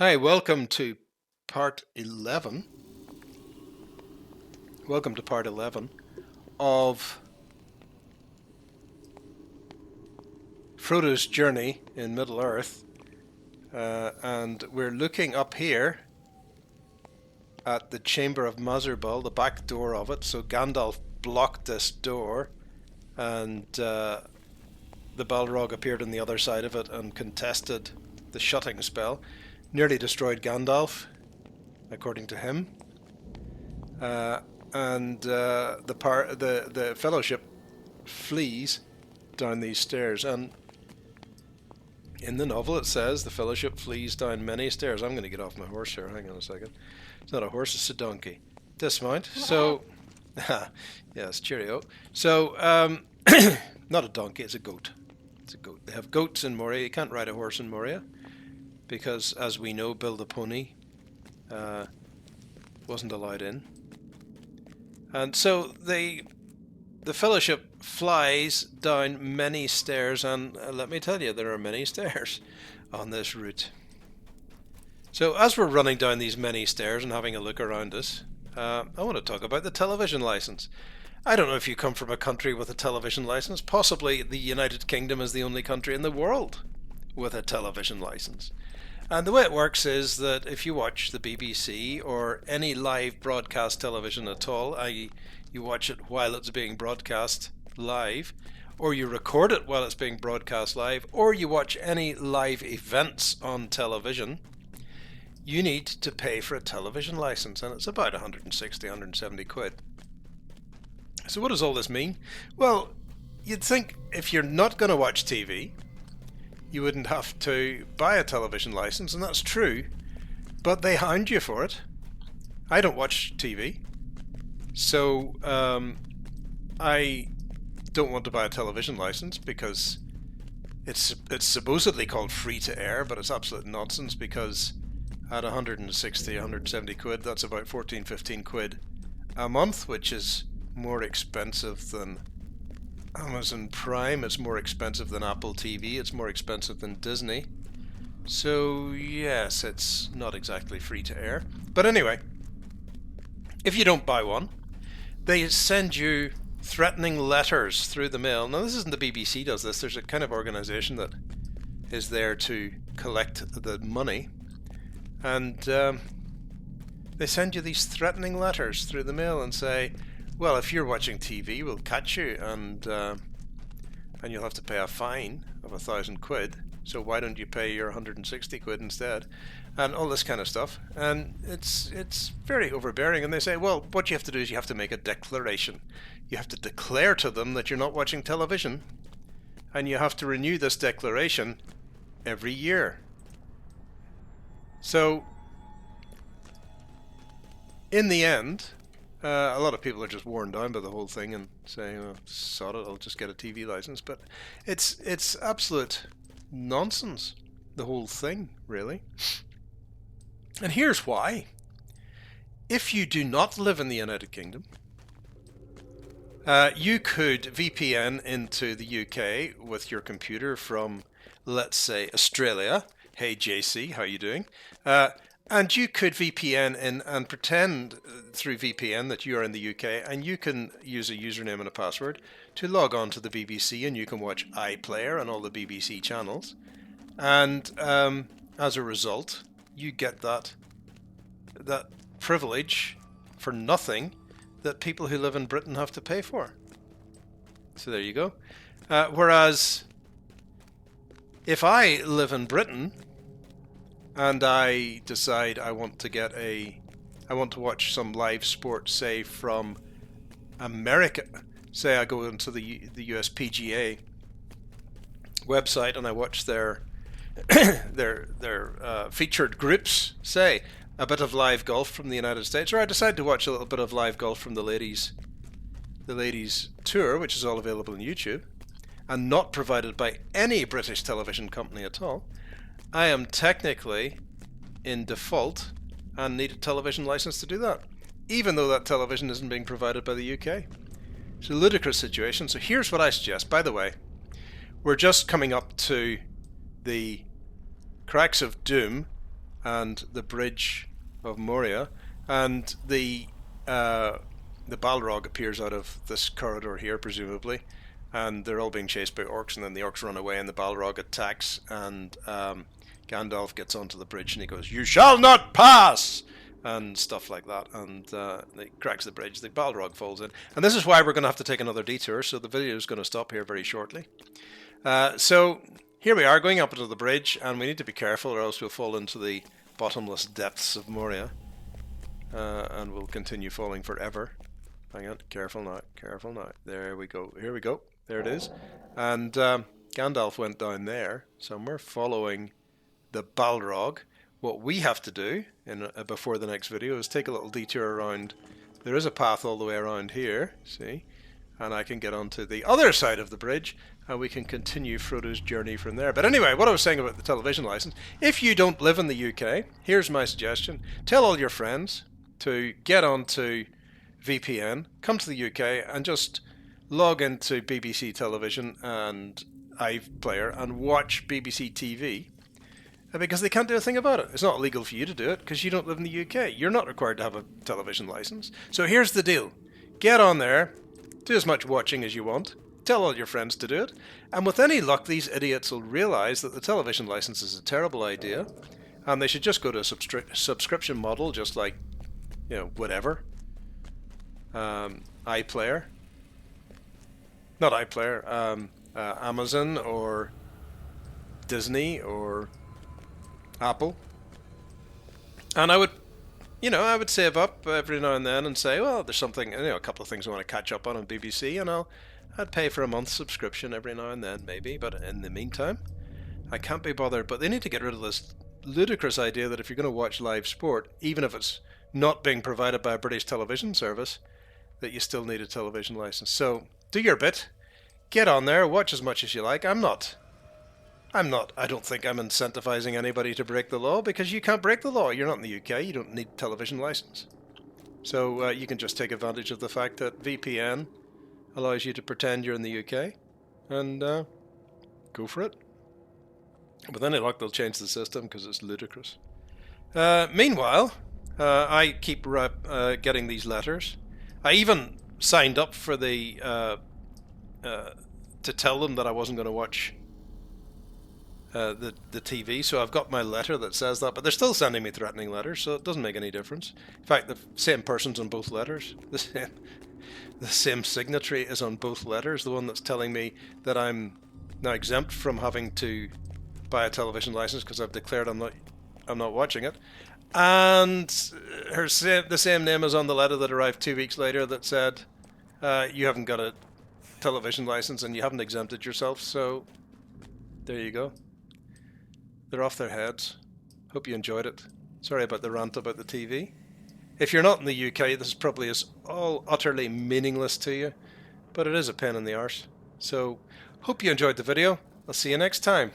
Hi, welcome to part 11. Welcome to part 11 of Frodo's Journey in Middle-earth. And we're looking up here at the Chamber of Mazarbul, the back door of it. So Gandalf blocked this door, and the Balrog appeared on the other side of it and contested the shutting spell. Nearly destroyed Gandalf, according to him. And the Fellowship flees down these stairs. And in the novel it says the Fellowship flees down many stairs. I'm going to get off my horse here. Hang on a second. It's not a horse, it's a donkey. Dismount. So, yes, cheerio. So, not a donkey, it's a goat. It's a goat. They have goats in Moria. You can't ride a horse in Moria, because, as we know, Build a Pony wasn't allowed in. And so the Fellowship flies down many stairs, and let me tell you, there are many stairs on this route. So as we're running down these many stairs and having a look around us, I want to talk about the television license. I don't know if you come from a country with a television license. Possibly the United Kingdom is the only country in the world with a television license. And the way it works is that if you watch the BBC or any live broadcast television at all, i.e. you watch it while it's being broadcast live, or you record it while it's being broadcast live, or you watch any live events on television, you need to pay for a television license, and it's about 160, 170 quid. So what does all this mean? Well, you'd think if you're not going to watch TV, you wouldn't have to buy a television license, and that's true, but they hound you for it. I don't watch TV, so I don't want to buy a television license because it's supposedly called free to air, but it's absolute nonsense, because at 160, 170 quid, that's about 14, 15 quid a month, which is more expensive than Amazon Prime, it's more expensive than Apple TV, it's more expensive than Disney. So yes, it's not exactly free to air. But anyway, if you don't buy one, they send you threatening letters through the mail. Now this isn't the BBC does this, there's a kind of organisation that is there to collect the money. And they send you these threatening letters through the mail and say, well, if you're watching TV, we'll catch you, and you'll have to pay a fine of 1,000 quid. So why don't you pay your 160 quid instead? And all this kind of stuff. And it's very overbearing. And they say, well, what you have to do is you have to make a declaration. You have to declare to them that you're not watching television, and you have to renew this declaration every year. So, in the end, a lot of people are just worn down by the whole thing and saying, oh, sod it, I'll just get a TV license. But it's absolute nonsense, the whole thing, really. And here's why. If you do not live in the United Kingdom, you could VPN into the UK with your computer from, let's say, Australia. Hey JC, how are you doing? And you could VPN in and pretend through VPN that you are in the UK, and you can use a username and a password to log on to the BBC, and you can watch iPlayer and all the BBC channels. And as a result, you get that privilege for nothing that people who live in Britain have to pay for. So there you go. Whereas if I live in Britain and I decide I want to watch some live sport, say from America, say I go into the US PGA website and I watch their featured groups, say a bit of live golf from the United States, or I decide to watch a little bit of live golf from the ladies tour, which is all available on YouTube and not provided by any British television company at all, I am technically in default and need a television license to do that, even though that television isn't being provided by the UK. It's a ludicrous situation. So here's what I suggest. By the way, we're just coming up to the cracks of doom and the Bridge of Moria, and the Balrog appears out of this corridor here, presumably, and they're all being chased by orcs, and then the orcs run away, and the Balrog attacks, and Gandalf gets onto the bridge, and he goes, "You shall not pass!" and stuff like that, and he cracks the bridge. The Balrog falls in, and this is why we're going to have to take another detour, so the video is going to stop here very shortly. So here we are, going up into the bridge, and we need to be careful or else we'll fall into the bottomless depths of Moria, and we'll continue falling forever. Hang on, careful now, careful now. There we go, here we go, there it is. And Gandalf went down there, so we're following the Balrog. What we have to do before the next video is take a little detour around. There is a path all the way around here, see? And I can get onto the other side of the bridge, and we can continue Frodo's journey from there. But anyway, what I was saying about the television license, if you don't live in the UK, here's my suggestion. Tell all your friends to get onto VPN, come to the UK, and just log into BBC Television and iPlayer and watch BBC TV. Because they can't do a thing about it. It's not illegal for you to do it because you don't live in the UK. You're not required to have a television license. So here's the deal. Get on there, do as much watching as you want, tell all your friends to do it, and with any luck these idiots will realise that the television license is a terrible idea, and they should just go to a subscription model, just like, you know, whatever. iPlayer. Not iPlayer, Amazon or Disney or Apple. And I would save up every now and then and say, well, there's something, a couple of things I want to catch up on BBC, and I'd pay for a month's subscription every now and then, maybe. But in the meantime, I can't be bothered. But they need to get rid of this ludicrous idea that if you're going to watch live sport, even if it's not being provided by a British television service, that you still need a television license. So do your bit. Get on there, watch as much as you like. I don't think I'm incentivizing anybody to break the law, because you can't break the law. You're not in the UK, you don't need a television license. So you can just take advantage of the fact that VPN allows you to pretend you're in the UK and go for it. With any luck, they'll change the system because it's ludicrous. Meanwhile, I keep getting these letters. I even signed up for the to tell them that I wasn't going to watch the TV, so I've got my letter that says that, but they're still sending me threatening letters, so it doesn't make any difference. In fact, the same person's on both letters. The same signatory is on both letters. The one that's telling me that I'm now exempt from having to buy a television license because I've declared I'm not watching it, and the same name is on the letter that arrived 2 weeks later that said you haven't got a television license and you haven't exempted yourself. So there you go. They're off their heads. Hope you enjoyed it. Sorry about the rant about the TV. If you're not in the UK, this probably is all utterly meaningless to you, but it is a pain in the arse. So hope you enjoyed the video. I'll see you next time.